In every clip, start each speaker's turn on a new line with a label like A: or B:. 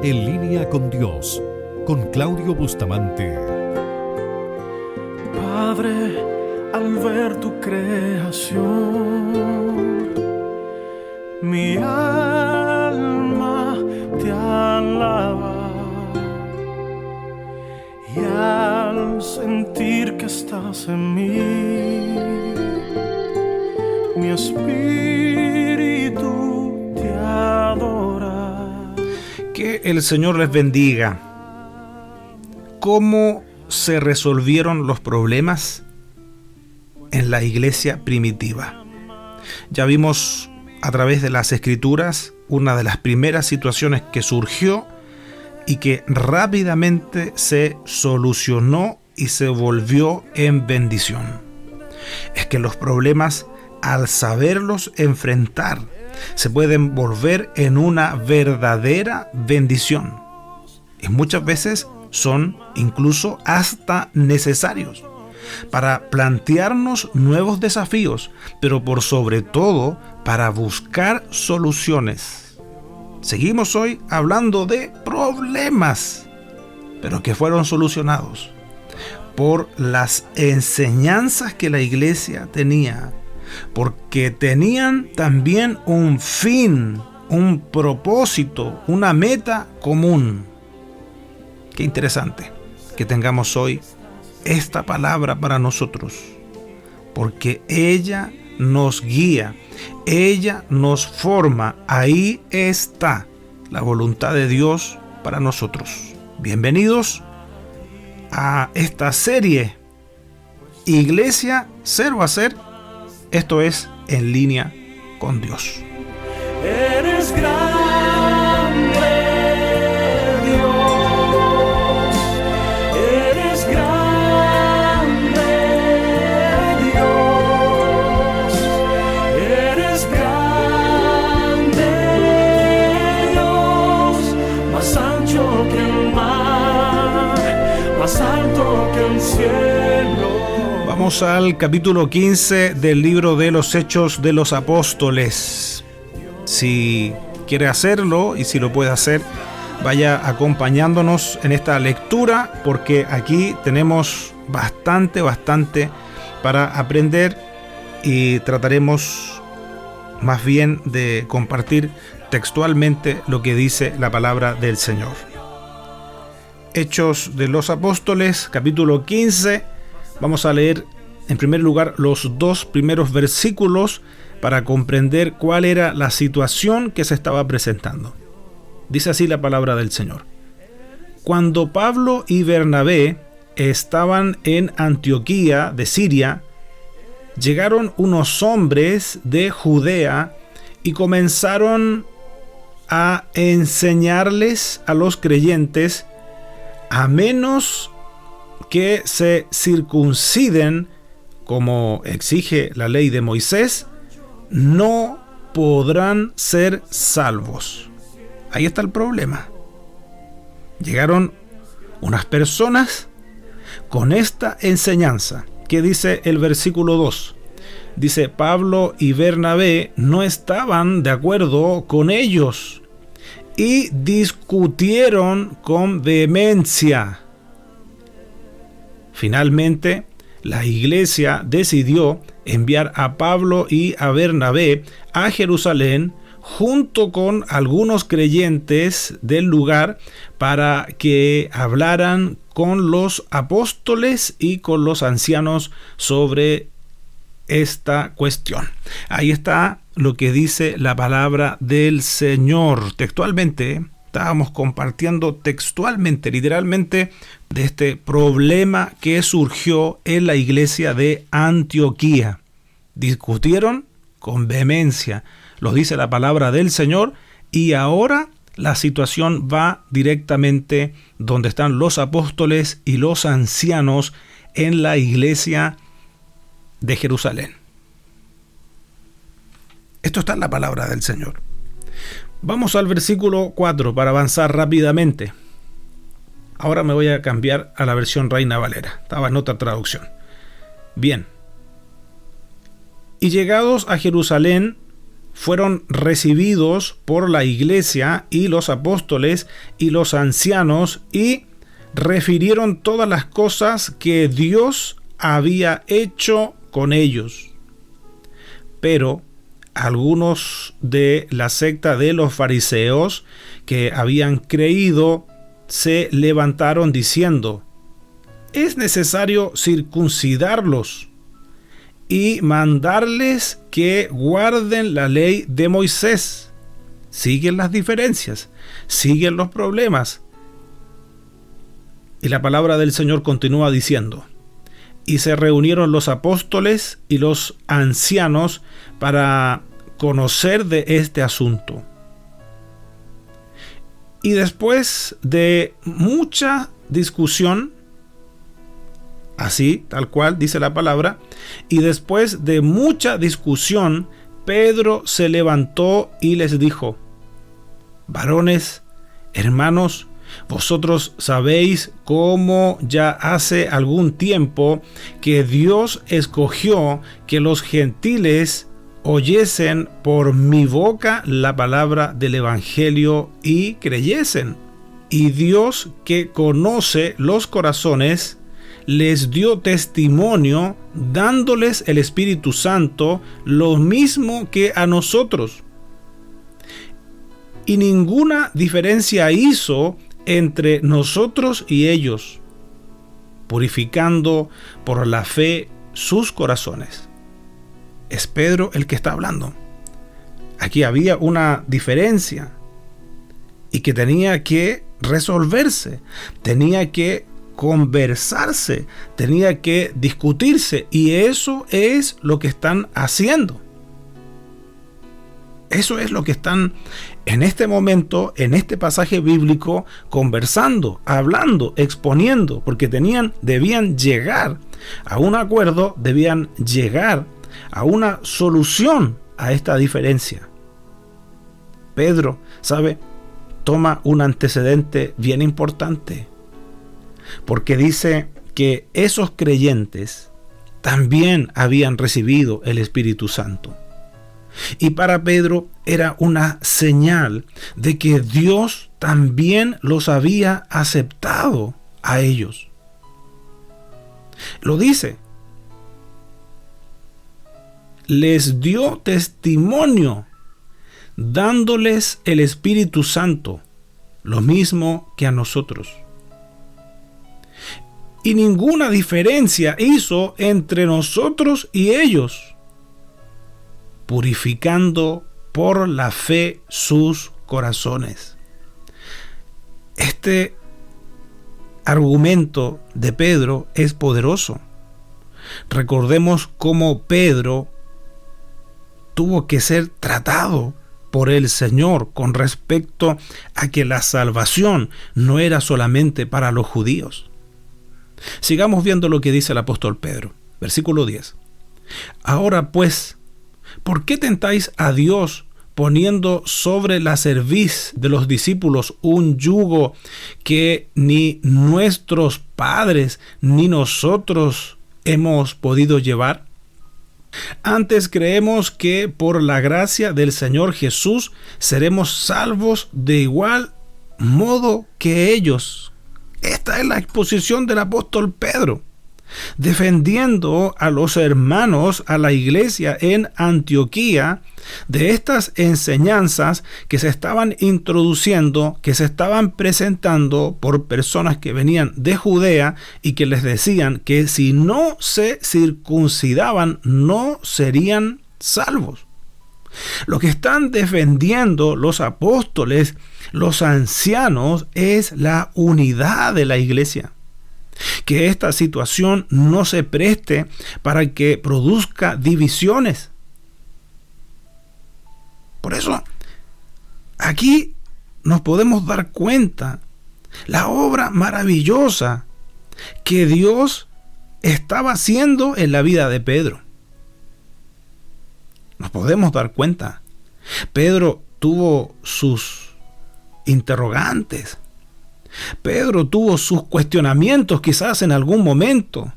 A: En línea con Dios, con Claudio Bustamante.
B: Padre, al ver tu creación, mi alma te alaba, y al sentir que estás en mí, mi espíritu te adora.
C: Que el Señor les bendiga. ¿Cómo se resolvieron los problemas en la iglesia primitiva? Ya vimos a través de las Escrituras una de las primeras situaciones que surgió y que rápidamente se solucionó y se volvió en bendición. Es que los problemas, al saberlos enfrentar, se pueden volver en una verdadera bendición. Y muchas veces son incluso hasta necesarios para plantearnos nuevos desafíos, pero por sobre todo para buscar soluciones. Seguimos hoy hablando de problemas, pero que fueron solucionados por las enseñanzas que la iglesia tenía, porque tenían también un fin, un propósito, una meta común. Qué interesante que tengamos hoy esta palabra para nosotros, porque ella nos guía, ella nos forma. Ahí está la voluntad de Dios para nosotros. Bienvenidos a esta serie Iglesia Cero a Ser. Esto es En Línea con Dios.
B: Eres grande, Dios. Eres grande, Dios. Eres grande, Dios. Más ancho que el mar, más alto que el cielo.
C: Vamos al capítulo 15 del libro de los Hechos de los Apóstoles. Si quiere hacerlo y si lo puede hacer, vaya acompañándonos en esta lectura, porque aquí tenemos bastante para aprender y trataremos más bien de compartir textualmente lo que dice la palabra del Señor. Hechos de los Apóstoles, capítulo 15. Vamos a leer en primer lugar los 2 primeros versículos para comprender cuál era la situación que se estaba presentando. Dice así la palabra del Señor. Cuando Pablo y Bernabé estaban en Antioquía de Siria, llegaron unos hombres de Judea y comenzaron a enseñarles a los creyentes, a menos que se circunciden como exige la ley de Moisés, no podrán ser salvos. Ahí está el problema. Llegaron unas personas con esta enseñanza. ¿Qué dice el versículo 2? Dice: Pablo y Bernabé no estaban de acuerdo con ellos y discutieron con vehemencia. Finalmente, la iglesia decidió enviar a Pablo y a Bernabé a Jerusalén junto con algunos creyentes del lugar para que hablaran con los apóstoles y con los ancianos sobre esta cuestión. Ahí está lo que dice la palabra del Señor. Textualmente, estábamos compartiendo textualmente, literalmente, de este problema que surgió en la iglesia de Antioquía. Discutieron con vehemencia, lo dice la palabra del Señor, y ahora la situación va directamente donde están los apóstoles y los ancianos en la iglesia de Jerusalén. Esto está en la palabra del Señor. Vamos al versículo 4 para avanzar rápidamente. Ahora me voy a cambiar a la versión Reina Valera. Estaba en otra traducción. Bien. Y llegados a Jerusalén, fueron recibidos por la iglesia y los apóstoles y los ancianos y refirieron todas las cosas que Dios había hecho con ellos. Pero algunos de la secta de los fariseos que habían creído se levantaron diciendo: es necesario circuncidarlos y mandarles que guarden la ley de Moisés. Siguen las diferencias, siguen los problemas. Y la palabra del Señor continúa diciendo: y se reunieron los apóstoles y los ancianos para conocer de este asunto. Y después de mucha discusión, así, tal cual dice la palabra, y después de mucha discusión, Pedro se levantó y les dijo: varones, hermanos, vosotros sabéis cómo ya hace algún tiempo que Dios escogió que los gentiles oyesen por mi boca la palabra del Evangelio y creyesen. Y Dios, que conoce los corazones, les dio testimonio dándoles el Espíritu Santo, lo mismo que a nosotros. Y ninguna diferencia hizo entre nosotros y ellos, purificando por la fe sus corazones. Es Pedro el que está hablando. Aquí había una diferencia y que tenía que resolverse, tenía que conversarse, tenía que discutirse, y eso es lo que están haciendo. Eso es lo que están en este momento, en este pasaje bíblico, conversando, hablando, exponiendo, porque debían llegar a un acuerdo, debían llegar a una solución a esta diferencia. Pedro, ¿sabe?, toma un antecedente bien importante, porque dice que esos creyentes también habían recibido el Espíritu Santo. Y para Pedro era una señal de que Dios también los había aceptado a ellos. Lo dice: les dio testimonio dándoles el Espíritu Santo, lo mismo que a nosotros. Y ninguna diferencia hizo entre nosotros y ellos, purificando por la fe sus corazones. Este argumento de Pedro es poderoso. Recordemos cómo Pedro tuvo que ser tratado por el Señor con respecto a que la salvación no era solamente para los judíos. Sigamos viendo lo que dice el apóstol Pedro. Versículo 10. Ahora pues, ¿por qué tentáis a Dios poniendo sobre la cerviz de los discípulos un yugo que ni nuestros padres ni nosotros hemos podido llevar? Antes creemos que por la gracia del Señor Jesús seremos salvos de igual modo que ellos. Esta es la exposición del apóstol Pedro, defendiendo a los hermanos, a la iglesia en Antioquía, de estas enseñanzas que se estaban introduciendo, que se estaban presentando por personas que venían de Judea y que les decían que si no se circuncidaban no serían salvos. Lo que están defendiendo los apóstoles, los ancianos, es la unidad de la iglesia. Que esta situación no se preste para que produzca divisiones. Por eso, aquí nos podemos dar cuenta la obra maravillosa que Dios estaba haciendo en la vida de Pedro. Nos podemos dar cuenta. Pedro tuvo sus interrogantes. Pedro tuvo sus cuestionamientos quizás en algún momento.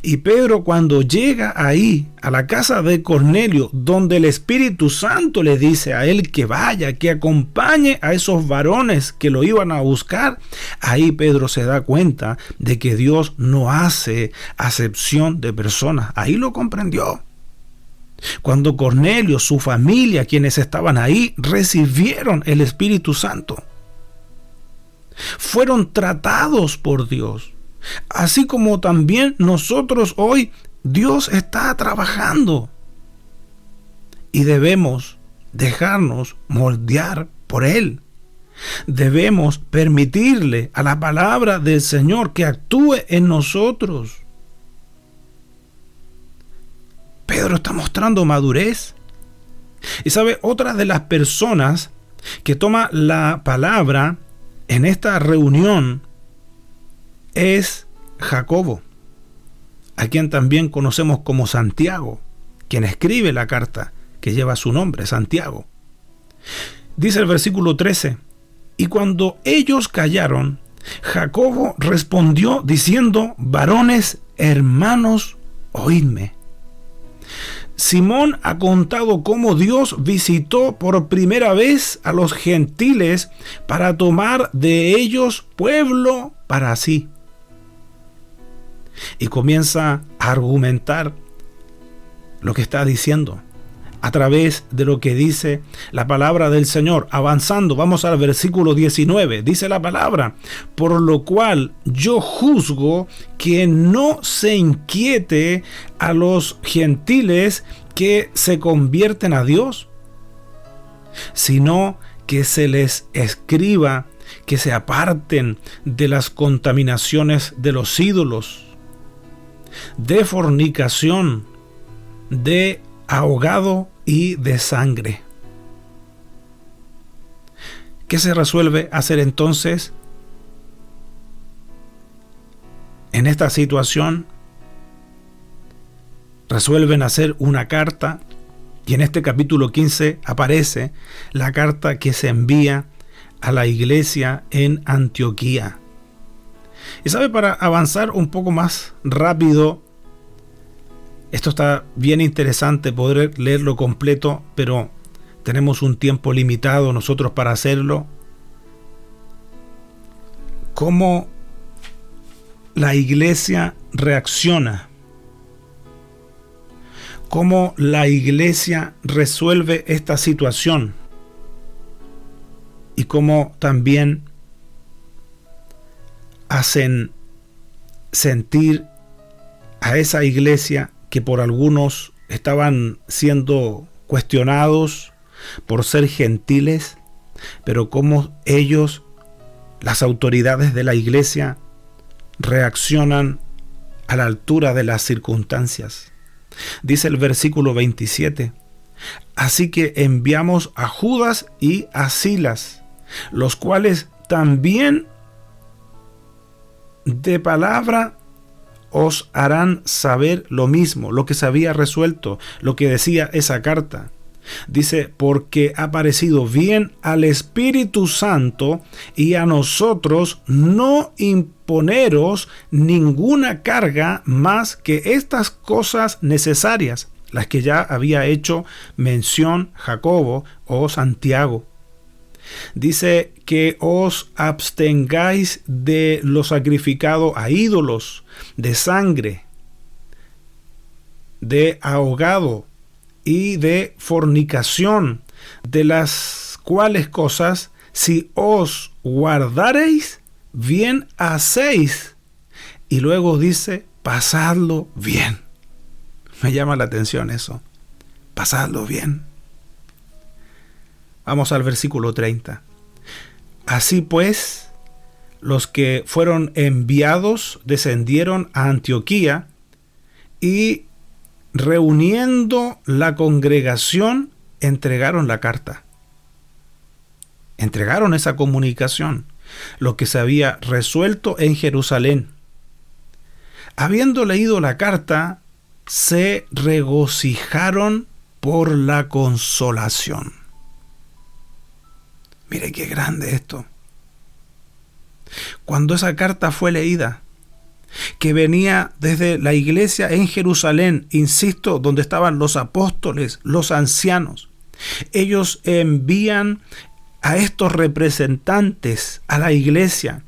C: Y Pedro, cuando llega ahí a la casa de Cornelio, donde el Espíritu Santo le dice a él que vaya, que acompañe a esos varones que lo iban a buscar, ahí Pedro se da cuenta de que Dios no hace acepción de personas. Ahí lo comprendió. Cuando Cornelio, su familia, quienes estaban ahí, recibieron el Espíritu Santo, fueron tratados por Dios. Así como también nosotros hoy, Dios está trabajando y debemos dejarnos moldear por Él. Debemos permitirle a la palabra del Señor que actúe en nosotros. Pedro está mostrando madurez. Y sabe, otra de las personas que toma la palabra en esta reunión es Jacobo, a quien también conocemos como Santiago, quien escribe la carta que lleva su nombre, Santiago. Dice el versículo 13: y cuando ellos callaron, Jacobo respondió diciendo: varones, hermanos, oídme. Simón ha contado cómo Dios visitó por primera vez a los gentiles para tomar de ellos pueblo para sí. Y comienza a argumentar lo que está diciendo a través de lo que dice la palabra del Señor. Avanzando, vamos al versículo 19. Dice la palabra: por lo cual yo juzgo que no se inquiete a los gentiles que se convierten a Dios, sino que se les escriba que se aparten de las contaminaciones de los ídolos, de fornicación, de ahogado y de sangre. ¿Qué se resuelve hacer entonces en esta situación? Resuelven hacer una carta, y en este capítulo 15 aparece la carta que se envía a la iglesia en Antioquía. Y sabe, para avanzar un poco más rápido, esto está bien interesante poder leerlo completo, pero tenemos un tiempo limitado nosotros para hacerlo. ¿Cómo la iglesia reacciona? ¿Cómo la iglesia resuelve esta situación? Y cómo también hacen sentir a esa iglesia que por algunos estaban siendo cuestionados por ser gentiles, pero cómo ellos, las autoridades de la iglesia, reaccionan a la altura de las circunstancias. Dice el versículo 27: así que enviamos a Judas y a Silas, los cuales también de palabra os harán saber lo mismo, lo que se había resuelto, lo que decía esa carta. Dice: porque ha parecido bien al Espíritu Santo y a nosotros no imponeros ninguna carga más que estas cosas necesarias, las que ya había hecho mención Jacobo o Santiago. Dice que os abstengáis de lo sacrificado a ídolos, de sangre, de ahogado y de fornicación, de las cuales cosas, si os guardareis, bien hacéis. Y luego dice: pasadlo bien. Me llama la atención eso. Pasadlo bien. Vamos al versículo 30. Así pues, los que fueron enviados descendieron a Antioquía y, reuniendo la congregación, entregaron la carta. Entregaron esa comunicación, lo que se había resuelto en Jerusalén. Habiendo leído la carta, se regocijaron por la consolación. Mire qué grande esto. Cuando esa carta fue leída, que venía desde la iglesia en Jerusalén, insisto, donde estaban los apóstoles, los ancianos. Ellos envían a estos representantes a la iglesia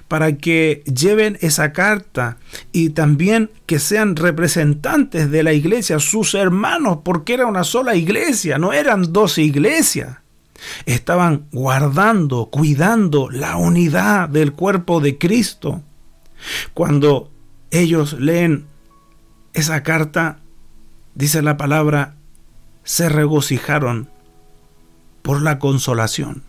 C: para que lleven esa carta y también que sean representantes de la iglesia, sus hermanos, porque era una sola iglesia, no eran dos iglesias. Estaban guardando, cuidando la unidad del cuerpo de Cristo. Cuando ellos leen esa carta, dice la palabra, se regocijaron por la consolación.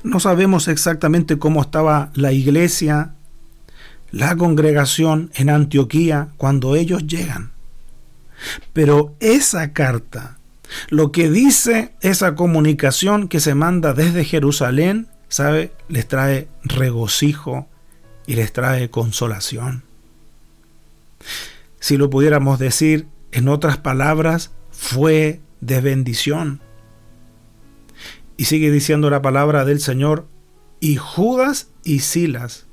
C: No sabemos exactamente cómo estaba la iglesia, la congregación en Antioquía cuando ellos llegan. Pero esa carta, lo que dice esa comunicación que se manda desde Jerusalén, ¿sabe? Les trae regocijo y les trae consolación. Si lo pudiéramos decir en otras palabras, fue de bendición. Y sigue diciendo la palabra del Señor, y Judas y Silas,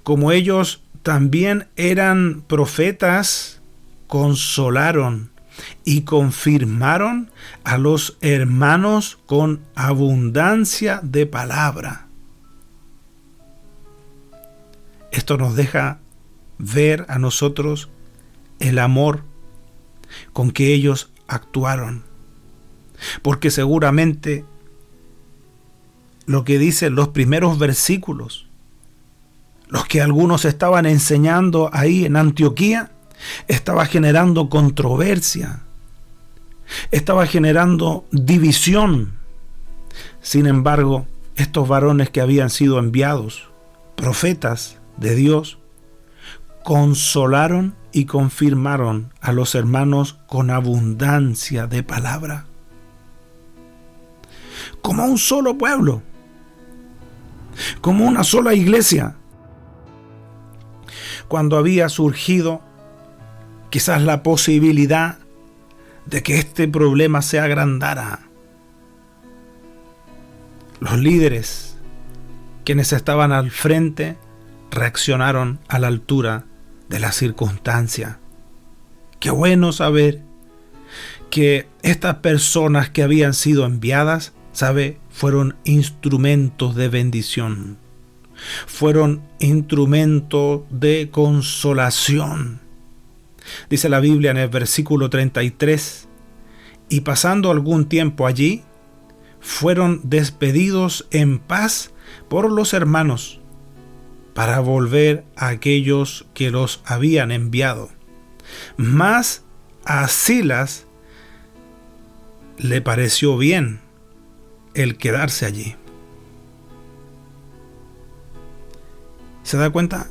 C: como ellos también eran profetas, consolaron y confirmaron a los hermanos con abundancia de palabra. Esto nos deja ver a nosotros el amor con que ellos actuaron, porque seguramente lo que dicen los primeros versículos, los que algunos estaban enseñando ahí en Antioquía, estaba generando controversia, estaba generando división. Sin embargo, estos varones que habían sido enviados, profetas de Dios, consolaron y confirmaron a los hermanos con abundancia de palabra. Como un solo pueblo, como una sola iglesia. Cuando había surgido quizás la posibilidad de que este problema se agrandara, los líderes, quienes estaban al frente, reaccionaron a la altura de la circunstancia. Qué bueno saber que estas personas que habían sido enviadas, ¿sabe?, fueron instrumentos de bendición, fueron instrumentos de consolación. Dice la Biblia en el versículo 33, y pasando algún tiempo allí, fueron despedidos en paz por los hermanos, para volver a aquellos que los habían enviado. Mas a Silas le pareció bien el quedarse allí. ¿Se da cuenta?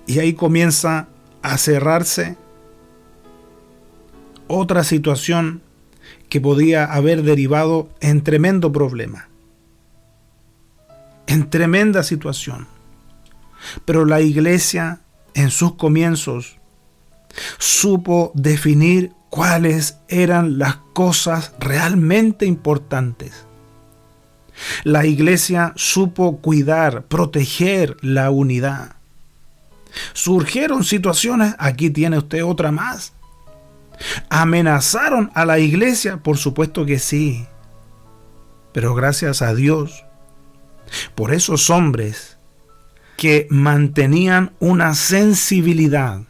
C: Y ahí comienza a cerrarse otra situación que podía haber derivado en tremendo problema, en tremenda situación. Pero la iglesia en sus comienzos supo definir cuáles eran las cosas realmente importantes. La iglesia supo cuidar, proteger la unidad. Surgieron situaciones, aquí tiene usted otra más. ¿Amenazaron a la iglesia? Por supuesto que sí. Pero gracias a Dios, por esos hombres que mantenían una sensibilidad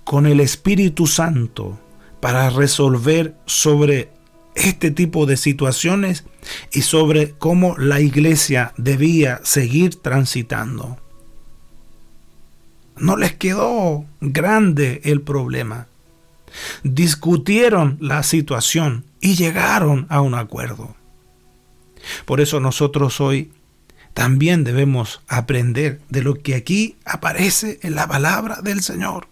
C: con el Espíritu Santo para resolver sobre este tipo de situaciones y sobre cómo la iglesia debía seguir transitando. No les quedó grande el problema. Discutieron la situación y llegaron a un acuerdo. Por eso nosotros hoy también debemos aprender de lo que aquí aparece en la palabra del Señor.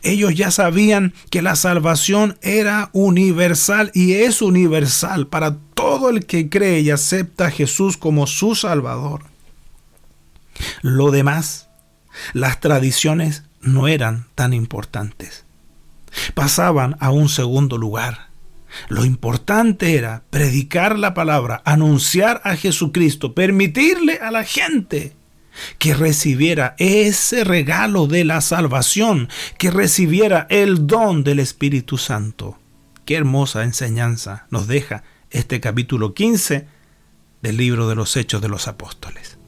C: Ellos ya sabían que la salvación era universal y es universal para todo el que cree y acepta a Jesús como su Salvador. Lo demás, las tradiciones, no eran tan importantes. Pasaban a un segundo lugar. Lo importante era predicar la palabra, anunciar a Jesucristo, permitirle a la gente que recibiera ese regalo de la salvación, que recibiera el don del Espíritu Santo. Qué hermosa enseñanza nos deja este capítulo 15 del libro de los Hechos de los Apóstoles.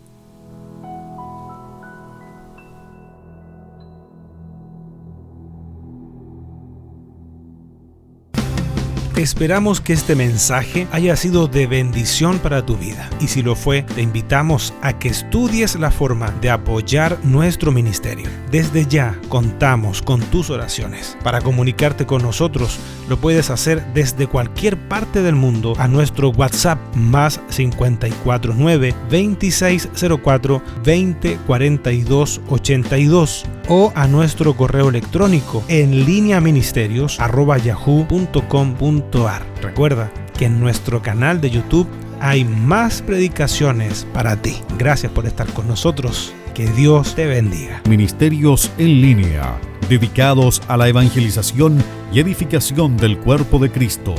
C: Esperamos que este mensaje haya sido de bendición para tu vida. Y si lo fue, te invitamos a que estudies la forma de apoyar nuestro ministerio. Desde ya contamos con tus oraciones. Para comunicarte con nosotros, lo puedes hacer desde cualquier parte del mundo a nuestro WhatsApp más 549 2604 2042 82 o a nuestro correo electrónico en lineaministerios@yahoo.com.ar. Recuerda que en nuestro canal de YouTube hay más predicaciones para ti. Gracias por estar con nosotros. Que Dios te bendiga.
A: Ministerios en línea, dedicados a la evangelización y edificación del cuerpo de Cristo.